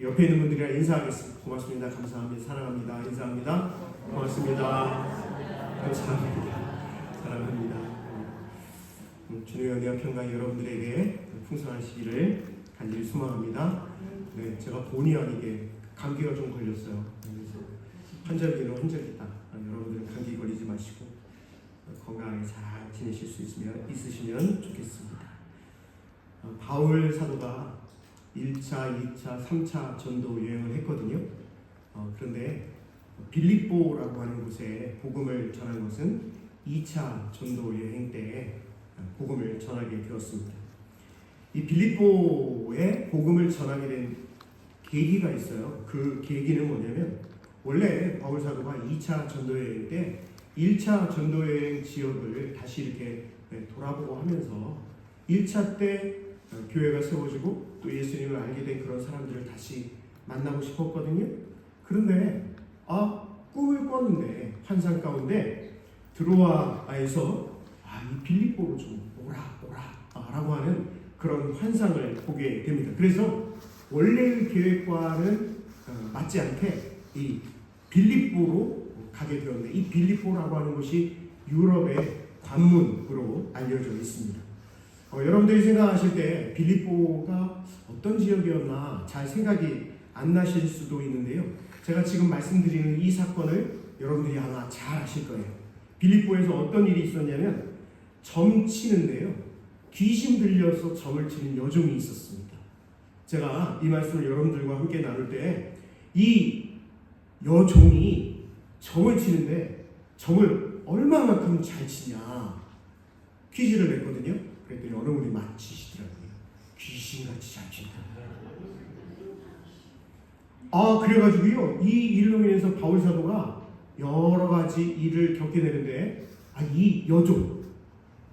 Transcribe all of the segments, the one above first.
옆에 있는 분들이랑 인사하겠습니다. 고맙습니다. 감사합니다. 사랑합니다. 인사합니다. 고맙습니다. 감사합니다. 사랑합니다. 주님의 은혜와 평강이 여러분들에게 풍성하시기를 간절히 소망합니다. 네, 제가 본의 아니게 감기가 좀 걸렸어요. 그래서 환절기는 환절기다. 여러분들은 감기 걸리지 마시고 건강하게 잘 지내실 수 있으시면 좋겠습니다. 바울 사도가 1차, 2차, 3차 전도 여행을 했거든요. 그런데 빌립보라고 하는 곳에 복음을 전한 것은 2차 전도 여행 때 복음을 전하게 되었습니다. 이 빌립보에 복음을 전하게 된 계기가 있어요. 그 계기는 뭐냐면 원래 바울 사도가 2차 전도 여행 때 1차 전도 여행 지역을 다시 이렇게 돌아보고 하면서 1차 때 교회가 세워지고 또 예수님을 알게 된 그런 사람들을 다시 만나고 싶었거든요. 그런데 꿈을 꿨는데 환상 가운데 드로아에서 이 빌립보로 좀 오라 라고 하는 그런 환상을 보게 됩니다. 그래서 원래의 계획과는 맞지 않게 이 빌립보로 가게 되었는데 이 빌립보라고 하는 곳이 유럽의 관문으로 알려져 있습니다. 여러분들이 생각하실 때 빌립보가 어떤 지역이었나 잘 생각이 안 나실 수도 있는데요. 제가 지금 말씀드리는 이 사건을 여러분들이 아마 잘 아실 거예요. 빌립보에서 어떤 일이 있었냐면 점 치는데요. 귀신 들려서 점을 치는 여종이 있었습니다. 제가 이 말씀을 여러분들과 함께 나눌 때 이 여종이 점을 치는데 점을 얼마만큼 잘 치냐 퀴즈를 냈거든요. 그랬더니 어느 분이 맞히시더라고요. 귀신같이 잘 친다. 그래가지고요. 이 일로 인해서 바울 사도가 여러 가지 일을 겪게 되는데 이 여종,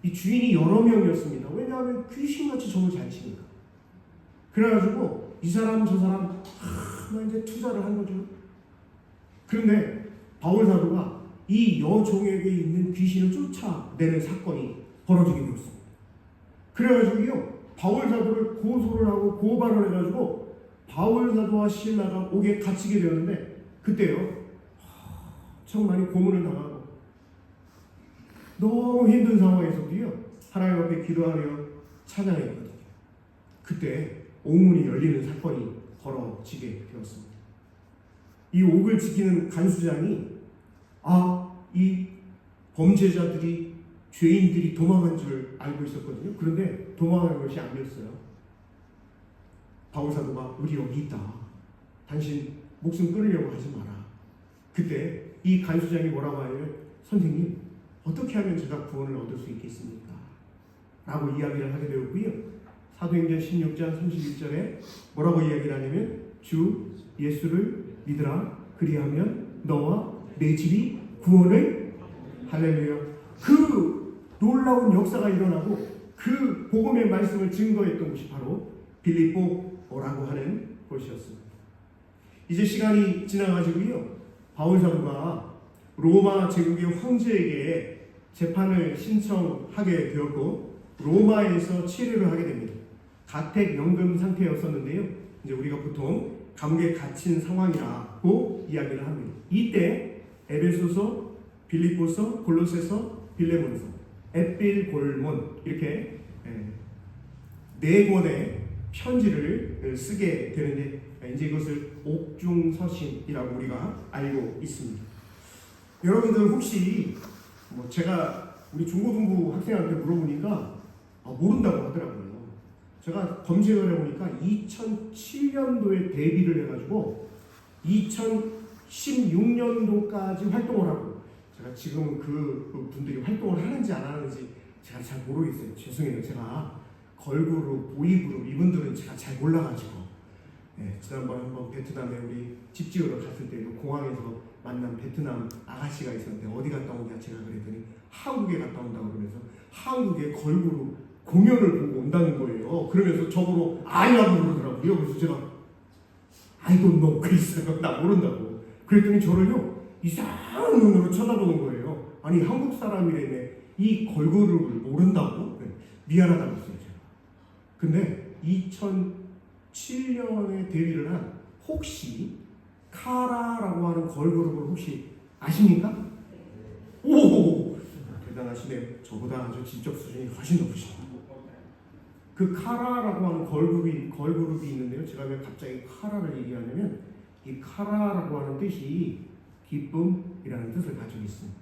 이 주인이 여러 명이었습니다. 왜냐하면 귀신같이 점을 잘 치니까. 그래가지고 이 사람 저 사람 이제 투자를 한 거죠. 그런데 바울 사도가 이 여종에게 있는 귀신을 쫓아내는 사건이 벌어지게 되었습니다. 그래가지고요, 바울 사도를 고소를 하고 고발을 해가지고 바울 사도와 실라가 옥에 갇히게 되었는데 그때요, 참 많이 고문을 당하고 너무 힘든 상황에서도요 하나님 앞에 기도하며 찬양했거든요. 그때 옥문이 열리는 사건이 벌어지게 되었습니다. 이 옥을 지키는 간수장이 이 범죄자들이 죄인들이 도망간 줄 알고 있었거든요. 그런데 도망간 것이 아니었어요. 바울 사도가 우리 여기 있다. 당신 목숨 끊으려고 하지 마라. 그때 이 간수장이 뭐라고 하냐면 선생님 어떻게 하면 제가 구원을 얻을 수 있겠습니까? 라고 이야기를 하게 되었고요. 사도행전 16장 31절에 뭐라고 이야기를 하냐면 주 예수를 믿으라. 그리하면 너와 내 집이 구원을 할렐루야. 그 놀라운 역사가 일어나고 그 복음의 말씀을 증거했던 곳이 바로 빌립보라고 하는 곳이었습니다. 이제 시간이 지나가지고요. 바울 사도가 로마 제국의 황제에게 재판을 신청하게 되었고 로마에서 치료를 하게 됩니다. 가택연금 상태였었는데요. 이제 우리가 보통 감옥에 갇힌 상황이라고 이야기를 합니다. 이때 에베소서, 빌립보서, 골로새서, 빌레몬서, 에필골몬 이렇게 네 권의 편지를 쓰게 되는데 이제 이것을 옥중서신이라고 우리가 알고 있습니다. 여러분들 혹시 제가 우리 중고등부 학생한테 물어보니까 모른다고 하더라고요. 제가 검색을 해보니까 2007년도에 데뷔를 해가지고 2016년도까지 활동을 하고 제가 지금 그 분들이 활동을 하는지 안 하는지 제가 잘 모르겠어요. 죄송해요. 제가 걸그룹, 보이그룹 이분들은 제가 잘 몰라가지고 지난번에 한번 베트남에 우리 집 지으러 갔을 때 공항에서 만난 베트남 아가씨가 있었는데 어디 갔다 오냐 제가 그랬더니 한국에 갔다 온다고 그러면서 한국의 걸그룹 공연을 보고 온다는 거예요. 그러면서 저보고 아니라고 그러더라고요. 그래서 제가 I don't know 그랬어요. 나 모른다고. 그랬더니 저를요 이상한 눈으로 쳐다보는 거예요. 아니 한국 사람이라며 이 걸그룹을 모른다고? 미안하다고 했어요 제가. 근데 2007년에 데뷔를 한 혹시 카라라고 하는 걸그룹을 혹시 아십니까? 오, 대단하시네. 저보다 아주 지적 수준이 훨씬 높으십니다. 그 카라라고 하는 걸그룹이 있는데요. 제가 왜 갑자기 카라를 얘기하냐면 이 카라라고 하는 뜻이 기쁨이라는 뜻을 가지고 있습니다.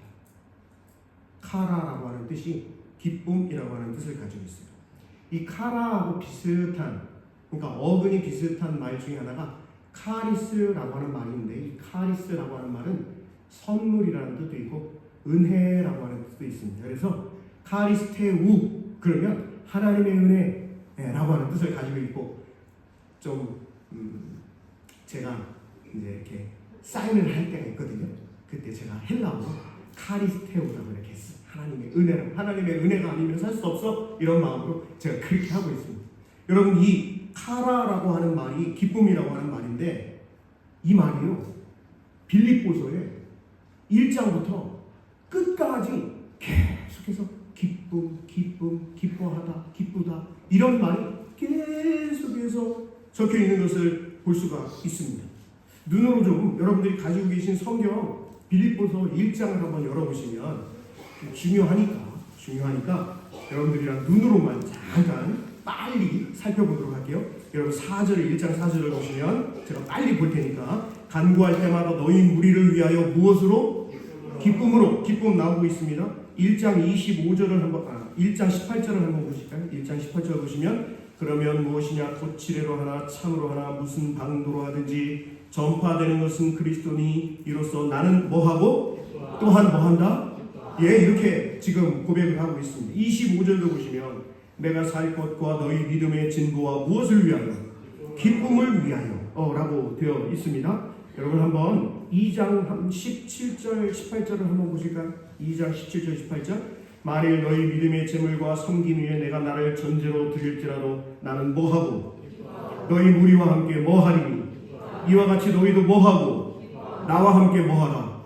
카라라고 하는 뜻이 기쁨이라고 하는 뜻을 가지고 있어요. 이 카라하고 비슷한, 그러니까 어근이 비슷한 말 중에 하나가 카리스라고 하는 말인데, 이 카리스라고 하는 말은 선물이라는 뜻도 있고 은혜라고 하는 뜻도 있습니다. 그래서 카리스테우 그러면 하나님의 은혜라고 하는 뜻을 가지고 있고, 좀 제가 이제 이렇게 사인을 할 때가 있거든요. 그때 제가 헬라어로 카리스테우라고 이렇게 했어요. 하나님의 은혜라고. 하나님의 은혜가 아니면 살 수 없어. 이런 마음으로 제가 그렇게 하고 있습니다. 여러분, 이 카라라고 하는 말이 기쁨이라고 하는 말인데, 이 말이요 빌립보서에 1장부터 끝까지 계속해서 기쁨, 기뻐하다, 기쁘다 이런 말이 계속해서 적혀 있는 것을 볼 수가 있습니다. 눈으로 좀 여러분들이 가지고 계신 성경 빌립보서 1장을 한번 열어보시면 중요하니까 여러분들이랑 눈으로만 잠깐 빨리 살펴보도록 할게요. 여러분 4절에 1장 4절을 보시면 제가 빨리 볼 테니까, 간구할 때마다 너희 무리를 위하여 무엇으로? 기쁨으로. 기쁨 나오고 있습니다. 1장 25절을 한번 1장 18절을 한번 보실까요? 1장 18절 보시면, 그러면 무엇이냐 도치레로 하나 참으로 하나 무슨 방도로 하든지 전파되는 것은 그리스도니 이로써 나는 뭐하고 또한 뭐한다? 예, 이렇게 지금 고백을 하고 있습니다. 25절도 보시면 내가 살 것과 너희 믿음의 진보와 무엇을 위하여? 기쁨을 위하여 라고 되어 있습니다. 여러분 한번 2장 17절 18절을 한번 보실까요? 2장 17절 18절, 만일 너희 믿음의 재물과 섬김 위에 내가 나를 전제로 드릴지라도 나는 뭐하고 너희 무리와 함께 뭐하리니 이와 같이 너희도 뭐하고 나와 함께 뭐하라.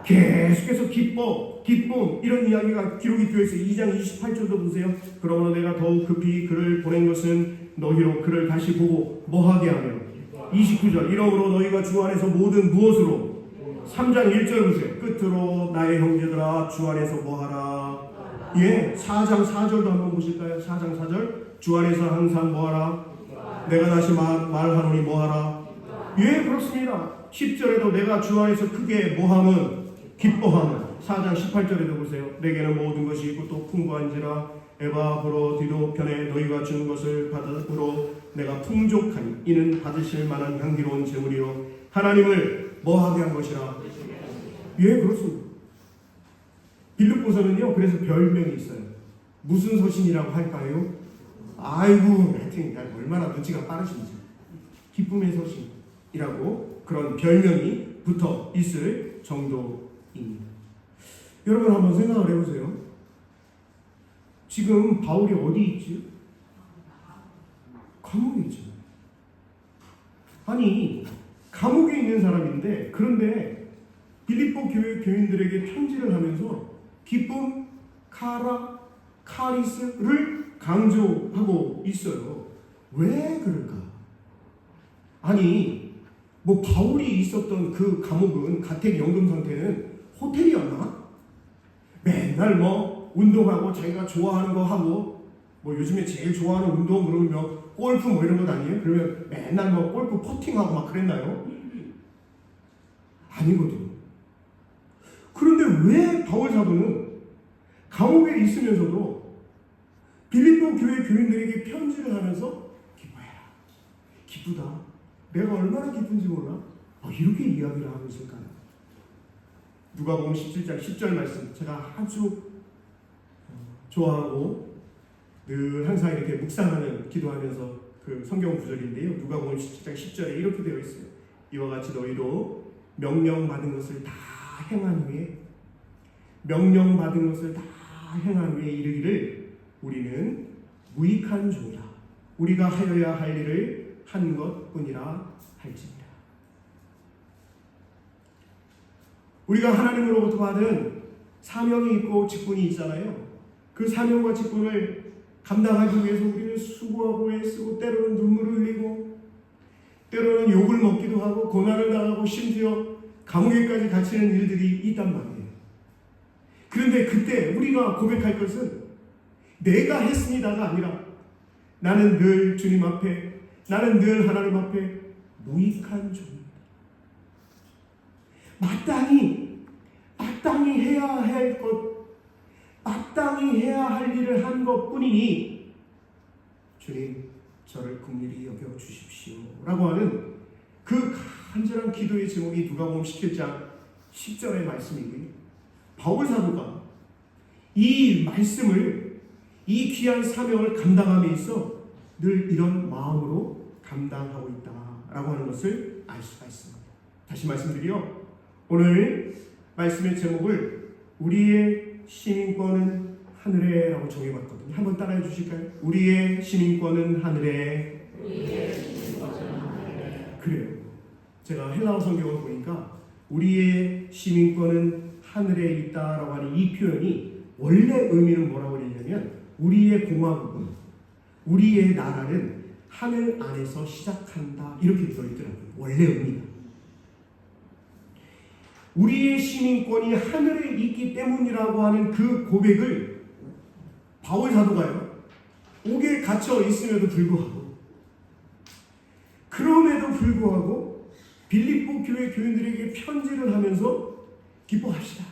계속해서 기쁨 이런 이야기가 기록이 되어 있어요. 2장 28절도 보세요. 그러므로 내가 더욱 급히 그를 보낸 것은 너희로 그를 다시 보고 뭐하게 하며, 29절, 이러므로 너희가 주 안에서 모든 무엇으로, 3장 1절 보세요. 끝으로 나의 형제들아 주 안에서 뭐하라. 예, 4장 4절도 한번 보실까요? 4장 4절, 주 안에서 항상 뭐하라. 내가 다시 말하노니 뭐하라. 예, 그렇습니다. 10절에도 내가 주 안에서 크게 뭐함은 기뻐함은. 4장 18절에도 보세요. 내게는 모든 것이 있고 또 풍부한지라 에바브로디도 편에 너희가 준 것을 받으므로 내가 풍족하니 이는 받으실 만한 향기로운 제물이요 하나님을 뭐하게 한 것이라. 예, 그렇습니다. 빌립보서는요 그래서 별명이 있어요. 무슨 서신이라고 할까요? 아이고, 하여튼 얼마나 눈치가 빠르신지. 기쁨의 서신이라고 그런 별명이 붙어 있을 정도입니다. 여러분 한번 생각을 해보세요. 지금 바울이 어디 있지? 감옥에 있죠. 아니, 감옥에 있는 사람인데, 그런데 빌립보 교회 교인들에게 편지를 하면서 기쁨, 카리스를 강조하고 있어요. 왜 그럴까? 아니, 뭐 바울이 있었던 그 감옥은 가택 연금 상태는 호텔이었나? 맨날 뭐 운동하고 자기가 좋아하는 거 하고, 뭐 요즘에 제일 좋아하는 운동 그러면 골프 뭐 이런 것 아니에요? 그러면 맨날 뭐 골프 퍼팅하고 막 그랬나요? 아니거든요. 그런데 왜 바울 사도는 감옥에 있으면서도 빌립보 교회 교인들에게 편지를 하면서 기뻐해라, 기쁘다, 내가 얼마나 기쁜지 몰라? 이렇게 이야기를 하고 있을까요? 누가복음 17장 10절 말씀, 제가 아주 좋아하고 늘 항상 이렇게 묵상하는, 기도하면서 그 성경 구절인데요. 누가복음 17장 10절에 이렇게 되어 있어요. 이와 같이 너희도 명령받은 것을 다 행한 후에, 명령받은 것을 다 행한 후에 이르기를 우리는 무익한 종이라, 우리가 하여야 할 일을 한 것뿐이라 할지니라. 우리가 하나님으로부터 받은 사명이 있고 직분이 있잖아요. 그 사명과 직분을 감당하기 위해서 우리는 수고하고 애쓰고 때로는 눈물을 흘리고 때로는 욕을 먹기도 하고 고난을 당하고 심지어 감옥에까지 갇히는 일들이 있단 말이에요. 그런데 그때 우리가 고백할 것은 내가 했습니다가 아니라 나는 늘 주님 앞에, 나는 늘 하나님 앞에 무익한 종입니다. 마땅히 해야 할 것, 마땅히 해야 할 일을 한 것뿐이니 주님 저를 긍휼히 여겨 주십시오 라고 하는 그 간절한 기도의 제목이 누가복음 17장 10절의 말씀이고요. 바울 사도가 이 말씀을, 이 귀한 사명을 감당함에 있어 늘 이런 마음으로 감당하고 있다라고 하는 것을 알 수가 있습니다. 다시 말씀드려 오늘 말씀의 제목을 우리의 시민권은 하늘에라고 정해봤거든요. 한번 따라해 주실까요? 우리의 시민권은 하늘에. 그래요. 제가 헬라어 성경을 보니까 우리의 시민권은 하늘에 있다라고 하는 이 표현이 원래 의미는 뭐라고 그랬냐면 우리의 공화국은, 우리의 나라는 하늘 안에서 시작한다 이렇게 들어있더라고요. 원래 의미가. 우리의 시민권이 하늘에 있기 때문이라고 하는 그 고백을 바울 사도가요, 옥에 갇혀 있음에도 불구하고, 그럼에도 불구하고 빌립보 교회 교인들에게 편지를 하면서 기뻐합시다,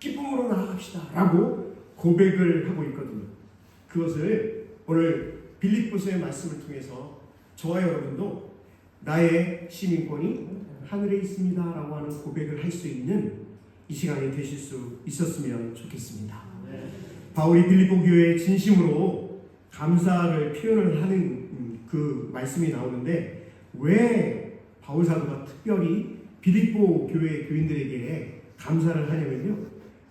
기쁨으로 나아갑시다 라고 고백을 하고 있거든요. 그것을 오늘 빌립보서의 말씀을 통해서 저와 여러분도 나의 시민권이 하늘에 있습니다 라고 하는 고백을 할 수 있는 이 시간이 되실 수 있었으면 좋겠습니다. 바울이 빌립보 교회에 진심으로 감사를 표현을 하는 그 말씀이 나오는데, 왜 바울 사도가 특별히 빌립보 교회 교인들에게 감사를 하냐면요,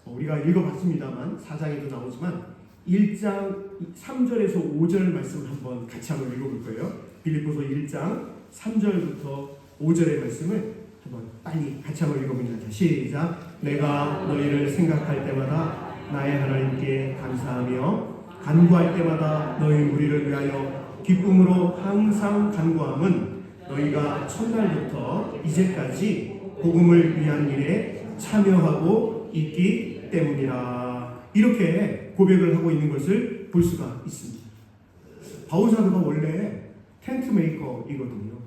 우리가 읽어봤습니다만 4장에도 나오지만 1장 3절에서 5절 말씀을 한번 같이 한번 읽어볼 거예요. 빌립보서 1장 3절부터 5절의 말씀을 한번 빨리 같이 한번 읽어봅니다. 시작. 내가 너희를 생각할 때마다 나의 하나님께 감사하며 간구할 때마다 너희 무리를 위하여 기쁨으로 항상 간구함은 너희가 첫날부터 이제까지 복음을 위한 일에 참여하고 있기 때문이라. 이렇게 고백을 하고 있는 것을 볼 수가 있습니다. 바울 사도가 원래 텐트 메이커이거든요.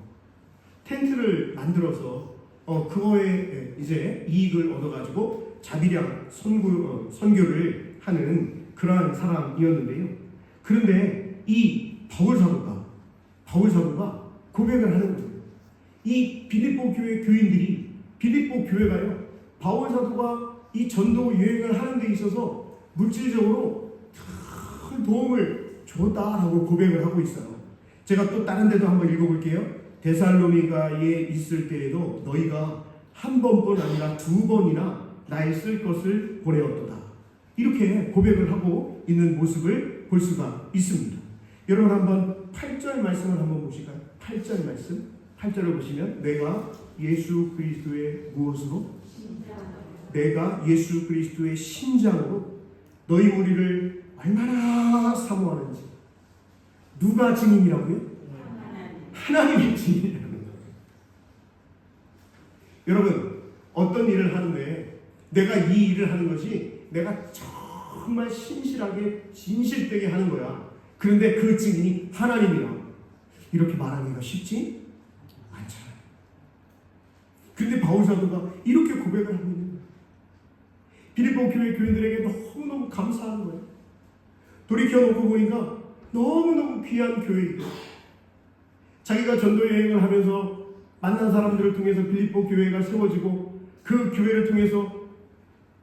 텐트를 만들어서 그거에 이제 이익을 얻어가지고 자비량 선교를 하는 그러한 사람이었는데요. 그런데 이 바울 사도가 고백을 하는 거예요. 이 빌립보 교회 교인들이, 빌립보 교회가요, 바울 사도가 이 전도 여행을 하는 데 있어서 물질적으로 큰 도움을 줬다라고 고백을 하고 있어요. 제가 또 다른 데도 한번 읽어볼게요. 데살로니가에 있을 때에도 너희가 한 번뿐 아니라 2번이나 나의 쓸 것을 보내었도다. 이렇게 고백을 하고 있는 모습을 볼 수가 있습니다. 여러분 한번 8절 말씀을 한번 보실까요? 8절 말씀, 8절을 보시면 내가 예수 그리스도의 무엇으로? 내가 예수 그리스도의 심장으로 너희 무리를 얼마나 사모하는지. 누가 증인이라고요? 하나님의 증인이라는 거예요. 여러분, 어떤 일을 하는데 내가 이 일을 하는 것이 내가 정말 신실하게 진실되게 하는 거야. 그런데 그 증인이 하나님이라. 이렇게 말하기가 쉽지 않잖아요. 그런데 바울 사도가 이렇게 고백을 하고 있는 거예요. 빌립보 교회 교인들에게 너무너무 감사한 거예요. 돌이켜놓고 보니까 너무너무 귀한 교회이고, 자기가 전도 여행을 하면서 만난 사람들을 통해서 빌립보 교회가 세워지고 그 교회를 통해서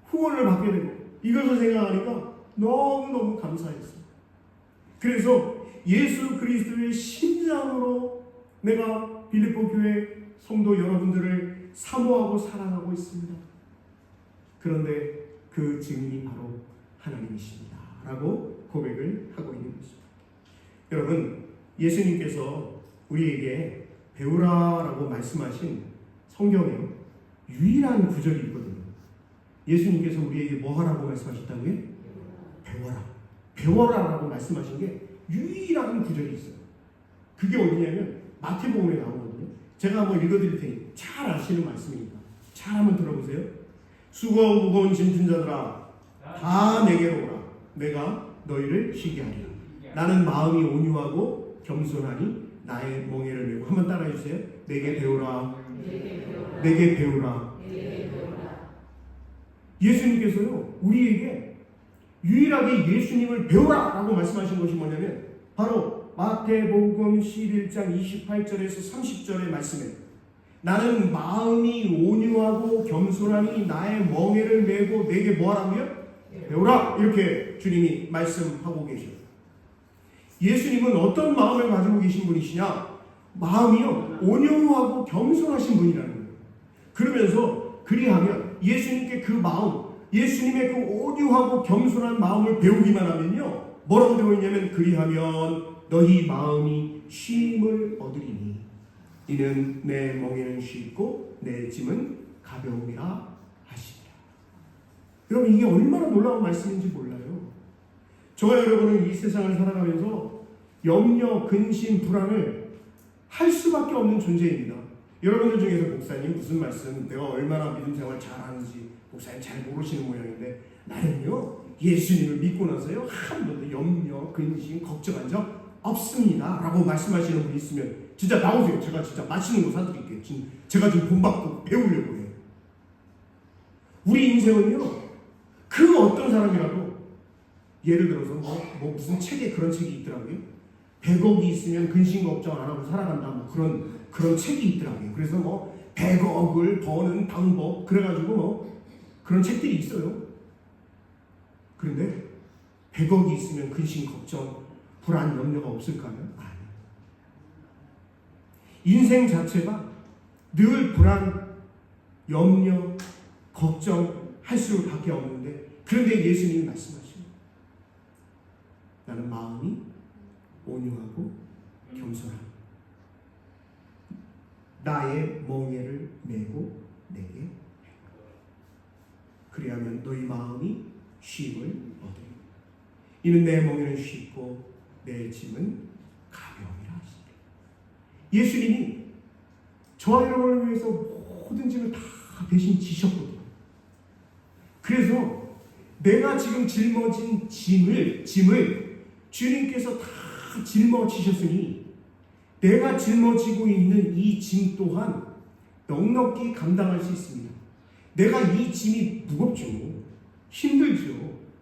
후원을 받게 되고, 이것을 생각하니까 너무너무 감사했어요. 그래서 예수 그리스도의 심장으로 내가 빌립보 교회 성도 여러분들을 사모하고 사랑하고 있습니다. 그런데 그 증인이 바로 하나님이십니다 라고 고백을 하고 있는 것입니다. 여러분, 예수님께서 우리에게 배우라라고 말씀하신 성경에 유일한 구절이 있거든요. 예수님께서 우리에게 뭐 하라고 말씀하셨다고요? 배워라. 배워라라고 말씀하신 게 유일한 구절이 있어요. 그게 어디냐면 마태복음에 나오거든요. 제가 한번 읽어드릴 테니 잘 아시는 말씀입니다. 잘 한번 들어보세요. 수고하고 무거운 짐진 자들아 다 내게로 오라. 내가 너희를 쉬게 하리라. 나는 마음이 온유하고 겸손하니 나의 멍에를 메고. 한번 따라해 주세요. 내게 배우라. 내게 배우라. 예수님께서요 우리에게 유일하게 예수님을 배우라 라고 말씀하신 것이 뭐냐면 바로 마태복음 11장 28절에서 30절의 말씀에 나는 마음이 온유하고 겸손하니 나의 멍에를 메고 내게 뭐하라고요? 배우라. 이렇게 주님이 말씀하고 계셔요. 예수님은 어떤 마음을 가지고 계신 분이시냐? 마음이요 온유하고 겸손하신 분이라는 거예요. 그러면서 그리하면 예수님께 그 마음, 예수님의 그 온유하고 겸손한 마음을 배우기만 하면요 뭐라고 되어 있냐면 그리하면 너희 마음이 쉼을 얻으리니 이는 내 멍에는 쉽고 내 짐은 가벼움이라 하시니라. 여러분 이게 얼마나 놀라운 말씀인지 몰라요. 저와 여러분은 이 세상을 살아가면서 염려, 근심, 불안을 할 수밖에 없는 존재입니다. 여러분들 중에서 목사님 무슨 말씀 내가 얼마나 믿음 생활 잘하는지 목사님 잘 모르시는 모양인데 나는요 예수님을 믿고 나서요 한 번도 염려, 근심, 걱정한 적 없습니다 라고 말씀하시는 분이 있으면 진짜 나오세요. 제가 진짜 맛있는 거 사드릴게요. 제가 좀 본받고 배우려고 해요. 우리 인생은요 그 어떤 사람이라도 예를 들어서 뭐 무슨 책에 그런 책이 있더라고요. 100억이 있으면 근심 걱정 안 하고 살아간다 뭐 그런 책이 있더라고요. 그래서 뭐 100억을 버는 방법 그래가지고 뭐 그런 책들이 있어요. 그런데 100억이 있으면 근심 걱정 불안 염려가 없을까 하면 아니에요. 인생 자체가 늘 불안 염려 걱정할 수밖에 없는데 그런데 예수님이 말씀하십니다. 나는 마음이 온유하고 겸손하고 나의 멍에를 메고 내게 그리하면 너희 마음이 쉼을 얻으리라. 이는 내 멍에는 쉽고 내 짐은 가벼움이라 하시니라. 예수님이 저와 여러분을 위해서 모든 짐을 다 대신 지셨거든요. 그래서 내가 지금 짊어진 짐을 주님께서 다 짊어지셨으니 내가 짊어지고 있는 이 짐 또한 넉넉히 감당할 수 있습니다. 내가 이 짐이 무겁죠. 힘들죠.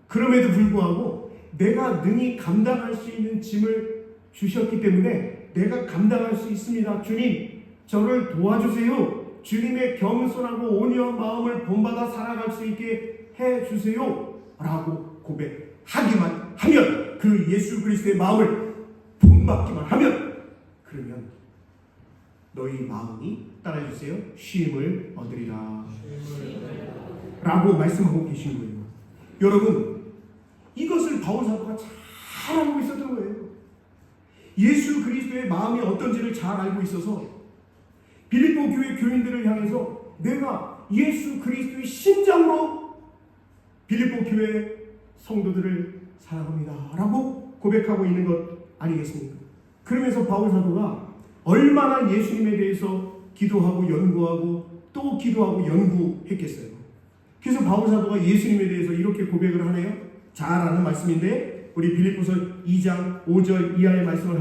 그럼에도 불구하고 내가 능히 감당할 수 있는 짐을 주셨기 때문에 내가 감당할 수 있습니다. 주님, 저를 도와주세요. 주님의 겸손하고 온유한 마음을 본받아 살아갈 수 있게 해주세요. 라고 고백하기만 하면 그 예수 그리스도의 마음을 본받기만 하면 그러면 너희 마음이 따라해주세요. 쉼을 얻으리라 라고 말씀하고 계신 거예요. 여러분 이것을 바울 사도가 잘 알고 있었던 거예요. 예수 그리스도의 마음이 어떤지를 잘 알고 있어서 빌립보 교회 교인들을 향해서 내가 예수 그리스도의 심장으로 빌립보 교회 성도들을 사랑합니다 라고 고백하고 있는 것 아니겠습니까? 그러면서 바울 사도가 얼마나 예수님에 대해서 기도하고 연구하고 또 기도하고 연구했겠어요. 그래서 바울 사도가 예수님에 대해서 이렇게 고백을 하네요. 잘 아는 말씀인데 우리 빌립보서 2장 5절 이하의 말씀을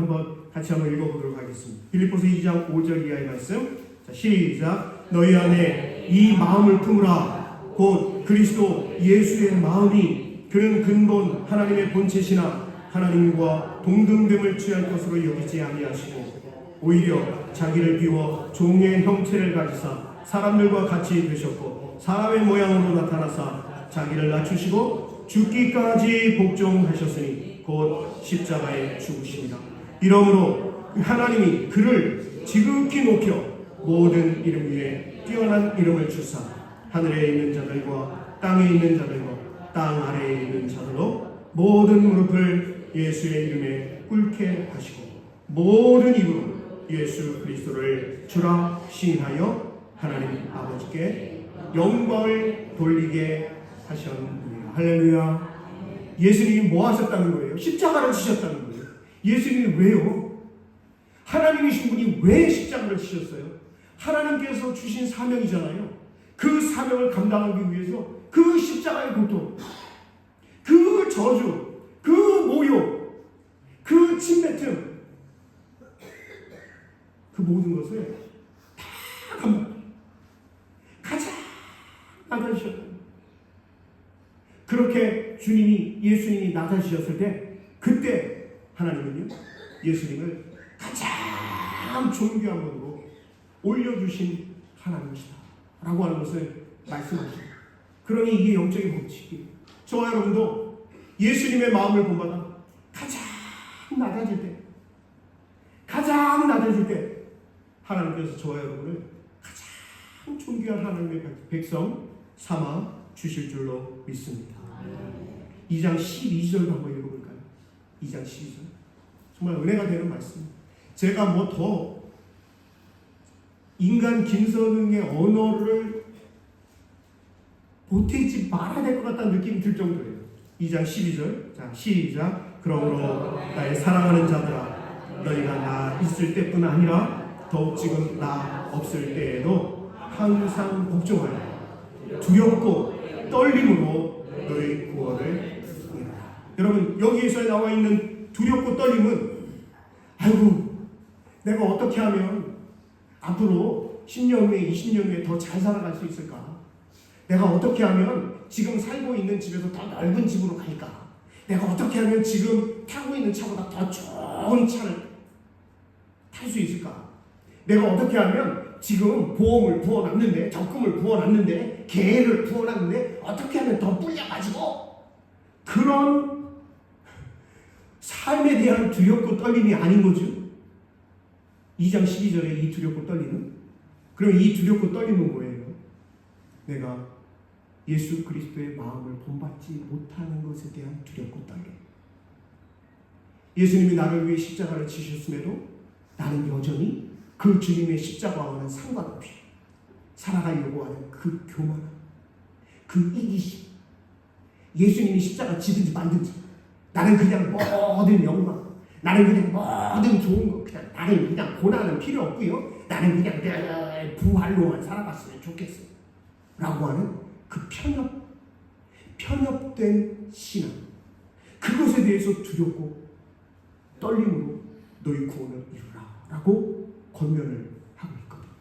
같이 한번 읽어보도록 하겠습니다. 빌립보서 2장 5절 이하의 말씀. 자, 시작. 너희 안에 이 마음을 품으라. 곧 그리스도 예수의 마음이 그는 근본 하나님의 본체시나 하나님과 동등됨을 취할 것으로 여기지 아니하시고 오히려 자기를 비워 종의 형체를 가지사 사람들과 같이 되셨고 사람의 모양으로 나타나사 자기를 낮추시고 죽기까지 복종하셨으니 곧 십자가에 죽으십니다. 이러므로 하나님이 그를 지극히 높여 모든 이름 위에 뛰어난 이름을 주사 하늘에 있는 자들과 땅에 있는 자들과 땅 아래에 있는 자들로 모든 무릎을 예수의 이름에 꿇게 하시고 모든 입으로 예수 그리스도를 주라 시인하여 하나님 아버지께 영광을 돌리게 하셨느니라. 할렐루야. 예수님이 뭐 하셨다는 거예요? 십자가를 지셨다는 거예요. 예수님이 왜요? 하나님이신 분이 왜 십자가를 지셨어요? 하나님께서 주신 사명이잖아요. 그 사명을 감당하기 위해서 그 십자가의 고통, 그 저주, 그 모욕, 그 침뱉음, 그 모든 것을 다 감당. 가장 낮아지셨다. 그렇게 예수님이 낮아지셨을 때, 그때 하나님은요, 예수님을 가장 존귀한 것으로 올려주신 하나님이시다 라고 하는 것을 말씀하십니다. 그러니 이게 영적인 법칙이에요. 저와 여러분도 예수님의 마음을 본받아 가장 낮아질 때 하나님께서 저와 여러분을 가장 존귀한 하나님의 백성 삼아 주실 줄로 믿습니다. 2장 12절도 한번 읽어볼까요? 2장 12절. 정말 은혜가 되는 말씀. 제가 뭐 더 인간 김선웅의 언어를 보태지 말아야 될 것 같다는 느낌이 들 정도예요. 2장 12절. 자, 시작. 그러므로 나의 사랑하는 자들아, 너희가 나 있을 때뿐 아니라 더욱 지금 나 없을 때에도 항상 복종하여 두렵고 떨림으로 너희 구원을 구해라. 여러분, 여기에서 나와 있는 두렵고 떨림은, 아이고, 내가 어떻게 하면 앞으로 10년 후에 20년 후에 더 잘 살아갈 수 있을까? 내가 어떻게 하면 지금 살고 있는 집에서 더 넓은 집으로 갈까? 내가 어떻게 하면 지금 타고 있는 차보다 더 좋은 차를 탈 수 있을까? 내가 어떻게 하면 지금 보험을 부어놨는데, 적금을 부어놨는데, 계획을 부어놨는데 어떻게 하면 더 불려가지고, 그런 삶에 대한 두렵고 떨림이 아닌 거죠. 2장 12절에 이 두렵고 떨림은, 그럼 이 두렵고 떨림은 뭐예요? 내가 예수 그리스도의 마음을 본받지 못하는 것에 대한 두렵고 떨림. 예수님이 나를 위해 십자가를 지셨음에도 나는 여전히 그 주님의 십자가와는 상관없이 살아가려고 하는 그 교만함, 그 이기심. 예수님이 십자가 지든지 말든지 나는 그냥 모든 영광, 나는 그냥 모든 좋은 거, 그냥 나는 그냥 고난은 필요 없고요, 나는 그냥 늘 부활로만 살아갔으면 좋겠어 라고 하는 그 편협된 신앙, 그것에 대해서 두렵고 떨림으로 너희 구원을 이루라 라고 권면을 하고 있거든요.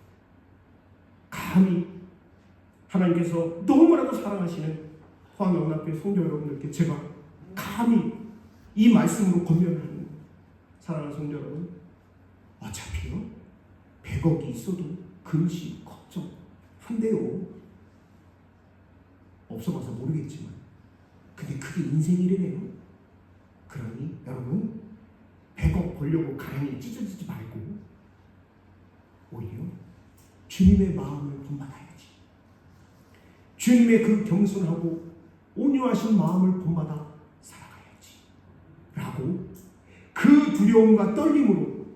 감히 하나님께서 너무나도 사랑하시는 포항영락교회 성도 여러분들께 제가 감히 이 말씀으로 권면을 하는, 사랑하는 성도 여러분, 어차피요 100억이 있어도 근심, 걱정 한대요. 없어봐서 모르겠지만 근데 그게 인생이래요. 그러니 여러분 100억 벌려고 가랑이 찢어지지 말고 오히려 주님의 마음을 본받아야지. 주님의 그 겸손하고 온유하신 마음을 본받아 살아가야지 라고, 그 두려움과 떨림으로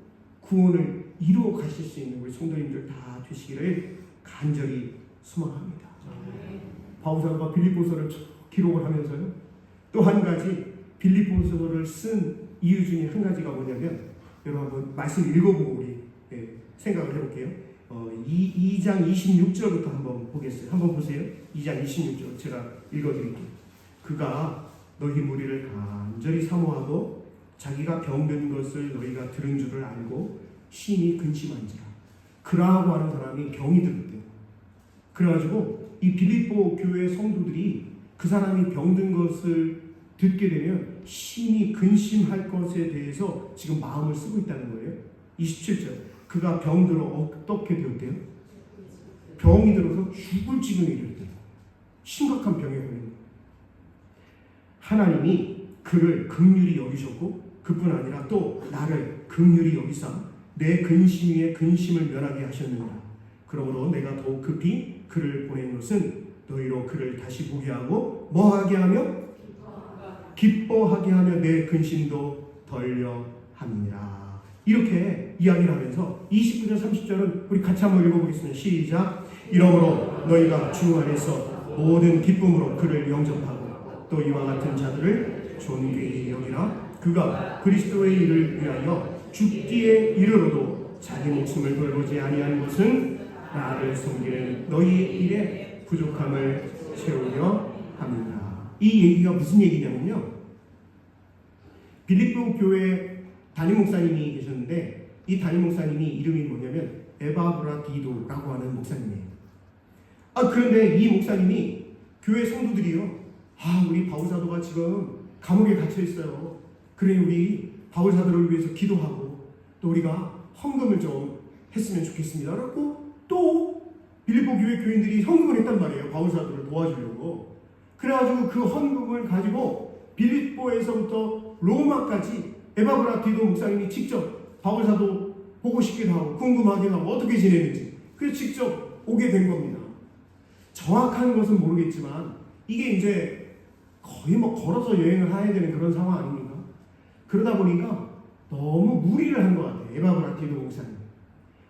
구원을 이루어 가실 수 있는 우리 성도님들 다 되시기를 간절히 소망합니다. 바울사도가 빌립보서를 기록을 하면서요, 또 한 가지 빌립보서를 쓴 이유 중에 한 가지가 뭐냐면, 여러분 한번 말씀 읽어보고 우리 생각을 해볼게요. 2장 26절부터 한번 보겠어요. 한번 보세요. 2장 26절 제가 읽어드릴게요. 그가 너희 무리를 간절히 사모하고 자기가 병든 것을 너희가 들은 줄을 알고 심히 근심한지라. 그라고 하는 사람이 병이 들었대요. 그래가지고 이 빌립보 교회 성도들이 그 사람이 병든 것을 듣게 되면 심히 근심할 것에 대해서 지금 마음을 쓰고 있다는 거예요. 27절. 그가 병들어 어떻게 되었대요? 병이 들어서 죽을 지경에 이르렀대요. 심각한 병에 걸린 거예요. 하나님이 그를 긍휼히 여기셨고, 그뿐 아니라 또 나를 긍휼히 여기사 내 근심 위에 근심을 면하게 하셨느니라. 그러므로 내가 더욱 급히 그를 보낸 것은 너희로 그를 다시 보게 하고 뭐하게 하며? 기뻐하게 하며 내 근심도 덜려 함이니라. 이렇게 이야기를 하면서 29절 30절은 우리 같이 한번 읽어보겠습니다. 시작. 이러므로 너희가 주 안에서 모든 기쁨으로 그를 영접하고 또 이와 같은 자들을 존귀히 여기라. 그가 그리스도의 일을 위하여 죽기에 이르러도 자기 목숨을 돌보지 아니한 것은 나를 섬기는 너희의 일에 부족함을 채우려 합니다. 이 얘기가 무슨 얘기냐면요, 빌립보 교회 담임 목사님이 계셨는데, 이 담임 목사님이 이름이 뭐냐면 에바브라디도라고 하는 목사님이에요. 그런데 이 목사님이 교회 성도들이요, 우리 바울 사도가 지금 감옥에 갇혀 있어요. 그러니 우리 바울 사도를 위해서 기도하고 또 우리가 헌금을 좀 했으면 좋겠습니다. 그래갖고 또 빌립보 교회 교인들이 헌금을 했단 말이에요. 바울 사도를 도와주려고. 그래가지고 그 헌금을 가지고 빌립보에서부터 로마까지 에바브라디도 목사님이 직접 바울 사도 보고 싶기도 하고 궁금하기도 하고 어떻게 지내는지 그래서 직접 오게 된 겁니다. 정확한 것은 모르겠지만 이게 이제 거의 걸어서 여행을 해야 되는 그런 상황 아닙니까? 그러다 보니까 너무 무리를 한 것 같아요. 에바브라디도 목사님.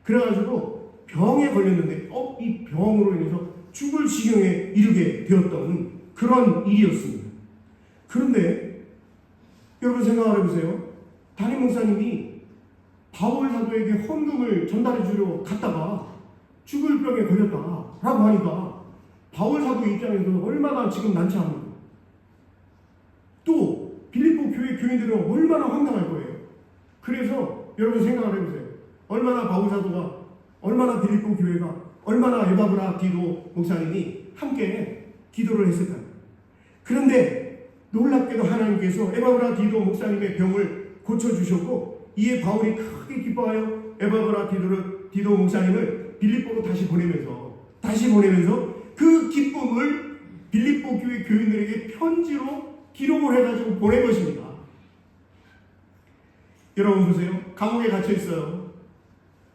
그래가지고 병에 걸렸는데 이 병으로 인해서 죽을 지경에 이르게 되었던 그런 일이었습니다. 그런데 여러분 생각을 해보세요. 담임 목사님이 바울 사도에게 헌금을 전달해 주려 갔다가 죽을 병에 걸렸다라고 하니까 바울 사도 입장에서는 얼마나 지금 난처합니까? 또 빌립보 교회 교인들은 얼마나 황당할 거예요. 그래서 여러분 생각을 해보세요. 얼마나 바울 사도가, 얼마나 빌립보 교회가, 얼마나 에바브라디도 목사님이 함께 기도를 했을까요? 그런데 놀랍게도 하나님께서 에바브라디도 목사님의 병을 고쳐주셨고 이에 바울이 크게 기뻐하여 에바브라디도 목사님을 빌립보로 다시 보내면서 그 기쁨을 빌립보 교회 교인들에게 편지로 기록을 해가지고 보낸 것입니다. 여러분 보세요. 감옥에 갇혀 있어요.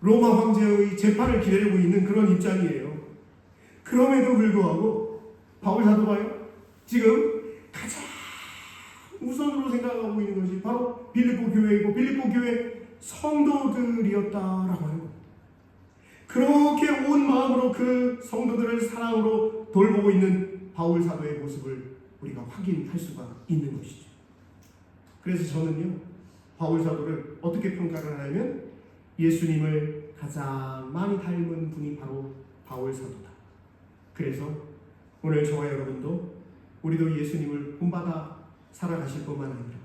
로마 황제의 재판을 기다리고 있는 그런 입장이에요. 그럼에도 불구하고 바울 사도가요, 지금 가장 우선으로 생각하고 있는 것이 바로 빌립보 교회이고 빌립보 교회 성도들이었다라고 하는 거예요. 그렇게 온 마음으로 그 성도들을 사랑으로 돌보고 있는 바울 사도의 모습을 우리가 확인할 수가 있는 것이죠. 그래서 저는요, 바울 사도를 어떻게 평가를 하냐면 예수님을 가장 많이 닮은 분이 바로 바울 사도다. 그래서 오늘 저와 여러분도 우리도 예수님을 본받아 살아가실 뿐만 아니라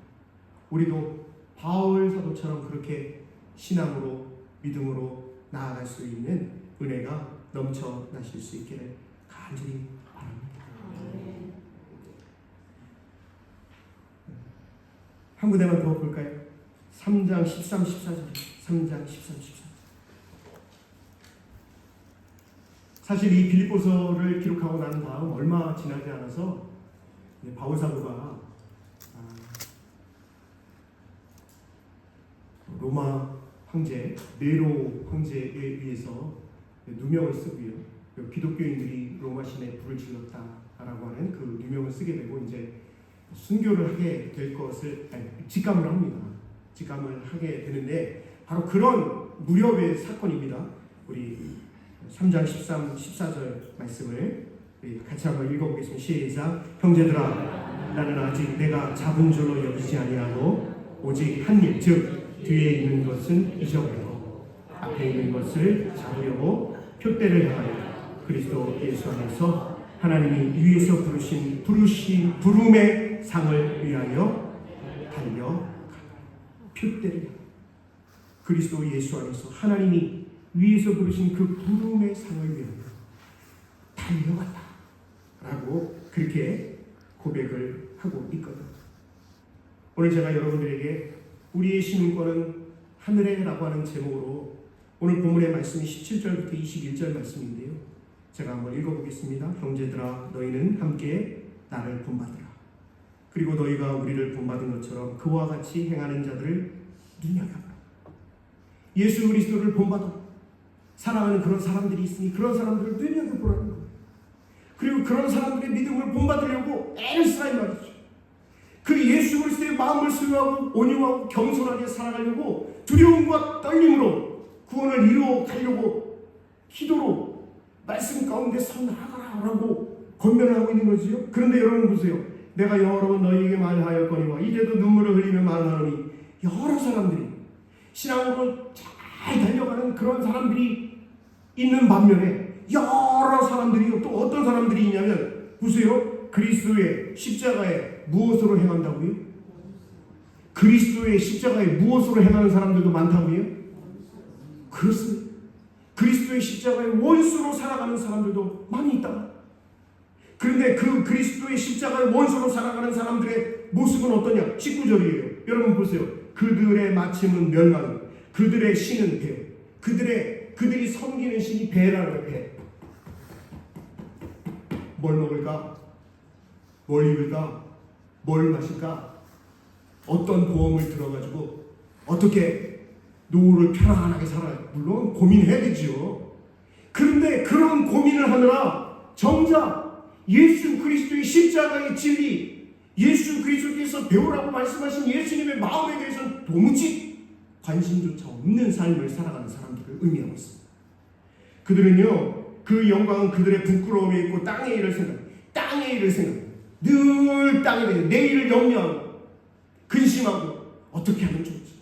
우리도 바울 사도처럼 그렇게 신앙으로 믿음으로 나아갈 수 있는 은혜가 넘쳐나실 수 있기를 간절히 바랍니다. 한 구대만 더 볼까요? 3장 13, 14절. 3장 13, 14. 사실 이 빌립보서를 기록하고 난 다음 얼마 지나지 않아서 바울 사도가 로마 황제 네로 황제에 의해서 누명을 쓰고요. 기독교인들이 로마 신에 불을 질렀다라고 하는 그 누명을 쓰게 되고 이제 순교를 하게 될 것을 직감을 합니다. 직감을 하게 되는데 바로 그런 무렵의 사건입니다. 우리 3장 13, 14절 말씀을 같이 한번 읽어보겠습니다. 시작. 형제들아, 나는 아직 내가 잡은 줄로 여기지 아니하고 오직 한 일, 즉 뒤에 있는 것은 잊어버리고 앞에 있는 것을 잡으려고 표대를 향하여 그리스도 예수 안에서 하나님이 위에서 부르신 부름의 상을 위하여 달려가라. 표대를 그리스도 예수 안에서 하나님이 위에서 부르신 그 부름의 상을 위하여 달려갔다 라고 그렇게 고백을 하고 있거든요. 오늘 제가 여러분들에게 우리의 시민권은 하늘에 라고 하는 제목으로 오늘 본문의 말씀이 17절부터 21절 말씀인데요. 제가 한번 읽어보겠습니다. 형제들아, 너희는 함께 나를 본받으라. 그리고 너희가 우리를 본받은 것처럼 그와 같이 행하는 자들을 눈여겨보라. 예수 그리스도를 본받아 사랑하는 그런 사람들이 있으니 그런 사람들을 눈여겨보라는 거예요. 그리고 그런 사람들의 믿음을 본받으려고 애를 쓰라 이 말이죠. 그 예수 그리스도의 마음을 수용하고 온유하고 겸손하게 살아가려고 두려움과 떨림으로 구원을 이루어 가려고 기도로 말씀 가운데 서 나아가라고 권면하고 있는 거지요. 그런데 여러분 보세요. 내가 여러 번 너희에게 말하였거니와 이제도 눈물을 흘리며 말하노니 여러 사람들이 신앙으로 잘 달려가는 그런 사람들이 있는 반면에 여러 사람들이 또 어떤 사람들이 있냐면 보세요. 그리스도의 십자가에 무엇으로 행한다고요? 그리스도의 십자가에 무엇으로 행하는 사람들도 많다고요? 그렇습니다. 그리스도의 십자가의 원수로 살아가는 사람들도 많이 있다. 그런데 그 그리스도의 십자가의 원수로 살아가는 사람들의 모습은 어떠냐? 19절이에요. 여러분 보세요. 그들의 마침은 멸망, 그들의 신은 배. 그들이 섬기는 신이 배라는 거예요. 배. 뭘 먹을까? 뭘 입을까? 뭘 마실까? 어떤 보험을 들어가지고 어떻게 노후를 편안하게 살아야, 물론 고민해야 되지요. 그런데 그런 고민을 하느라 정작 예수 그리스도의 십자가의 진리, 예수 그리스도께서 배우라고 말씀하신 예수님의 마음에 대해서는 도무지 관심조차 없는 삶을 살아가는 사람들을 의미하고 있습니다. 그들은요, 그 영광은 그들의 부끄러움에 있고 땅의 일을 생각, 늘 땅에 대해 내일을 염려하고 근심하고 어떻게 하면 좋을지.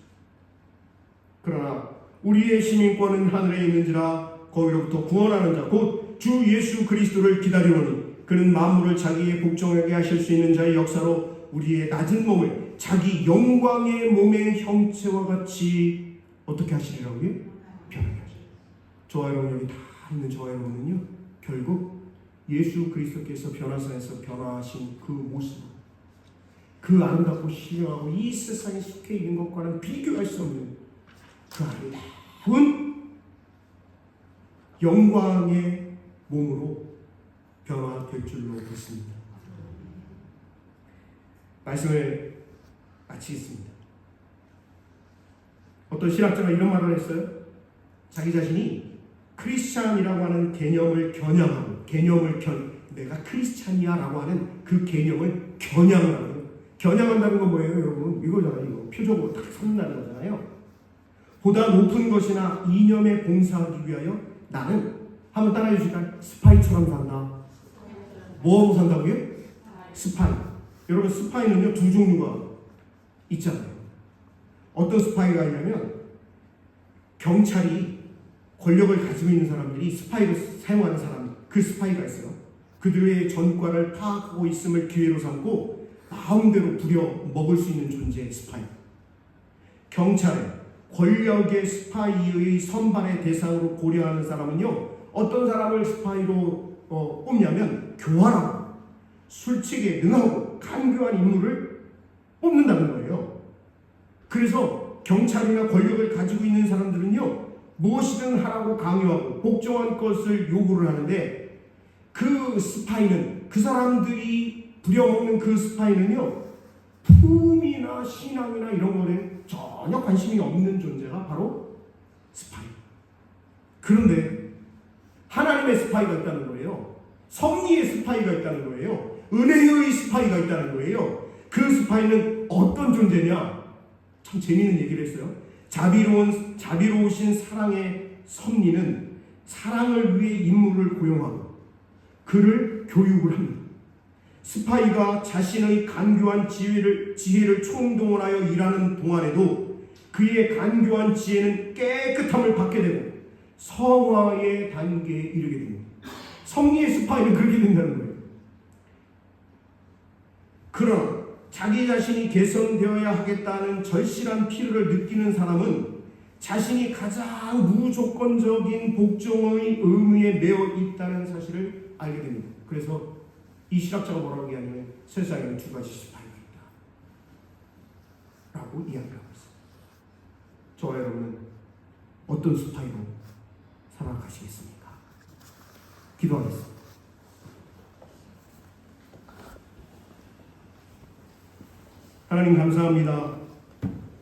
그러나 우리의 시민권은 하늘에 있는지라 거기로부터 구원하는 자 곧 주 예수 그리스도를 기다리오니 그는 만물을 자기의 복종하게 하실 수 있는 자의 역사로 우리의 낮은 몸을 자기 영광의 몸의 형체와 같이 어떻게 하시리라고요? 변하게 하시리. 저와 여러분 여기 다 있는 저와 여러분은요 결국 예수 그리스도께서 변화산에서 변화하신 그 모습, 그 아름답고 신령하고 이 세상에 속해 있는 것과는 비교할 수 없는 그 아름다운 영광의 몸으로 변화될 줄로 믿습니다. 말씀을 마치겠습니다. 어떤 신학자가 이런 말을 했어요. 자기 자신이 크리스찬이라고 하는 개념을 겨냥하고 내가 크리스찬이야 라고 하는 그 개념을 겨냥을 하고, 겨냥한다는 건 뭐예요 여러분? 이거잖아요. 이거 표적으로 딱 삼는다는 거잖아요. 보다 높은 것이나 이념에 봉사하기 위하여 나는, 한번 따라해 주실까요? 스파이처럼 산다. 뭐하고 산다고요? 스파이. 여러분 스파이는요 두 종류가 있잖아요. 어떤 스파이가 있냐면 경찰이 권력을 가지고 있는 사람들이 스파이를 사용하는 사람, 그 스파이가 있어요. 그들의 전과를 파악하고 있음을 기회로 삼고 마음대로 부려 먹을 수 있는 존재의 스파이. 경찰의 권력의 스파이의 선발의 대상으로 고려하는 사람은요 어떤 사람을 스파이로 뽑냐면 교활하고 술책에 능하고 간교한 인물을 뽑는다는 거예요. 그래서 경찰이나 권력을 가지고 있는 사람들은요 무엇이든 하라고 강요하고 복종한 것을 요구를 하는데, 그 스파이는, 그 사람들이 부려먹는 그 스파이는요 품이나 신앙이나 이런 거에 전혀 관심이 없는 존재가 바로 스파이. 그런데 하나님의 스파이가 있다는 거예요. 섭리의 스파이가 있다는 거예요. 은혜의 스파이가 있다는 거예요. 그 스파이는 어떤 존재냐? 참 재미있는 얘기를 했어요. 자비로우신 사랑의 섭리는 사랑을 위해 인물을 고용하고 그를 교육을 합니다. 스파이가 자신의 간교한 지혜를 총동원하여 일하는 동안에도 그의 간교한 지혜는 깨끗함을 받게 되고 성화의 단계에 이르게 됩니다. 섭리의 스파이는 그렇게 된다는 거예요. 그러나 자기 자신이 개선되어야 하겠다는 절실한 필요를 느끼는 사람은 자신이 가장 무조건적인 복종의 의무에 매여 있다는 사실을 알게 됩니다. 그래서 이 신학자가 뭐라고 얘기하냐면 세상에는 두 가지 스파이가 있다 라고 이야기하고 있습니다. 저와 여러분은 어떤 스파이로 살아가시겠습니까? 기도하겠습니다. 하나님 감사합니다.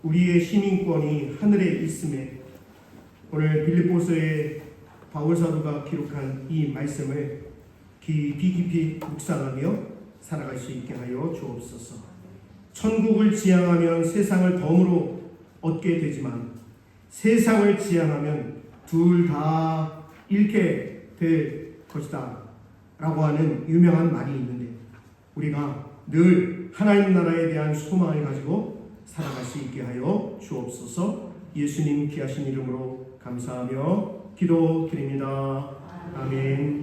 우리의 시민권이 하늘에 있음에 오늘 빌립보서의 바울사도가 기록한 이 말씀을 깊이 묵상하며 살아갈 수 있게 하여 주옵소서. 천국을 지향하면 세상을 덤으로 얻게 되지만 세상을 지향하면 둘 다 잃게 될 것이다 라고 하는 유명한 말이 있는데, 우리가 늘 하나님 나라에 대한 소망을 가지고 살아갈 수 있게 하여 주옵소서. 예수님 귀하신 이름으로 감사하며 기도 드립니다. 아멘.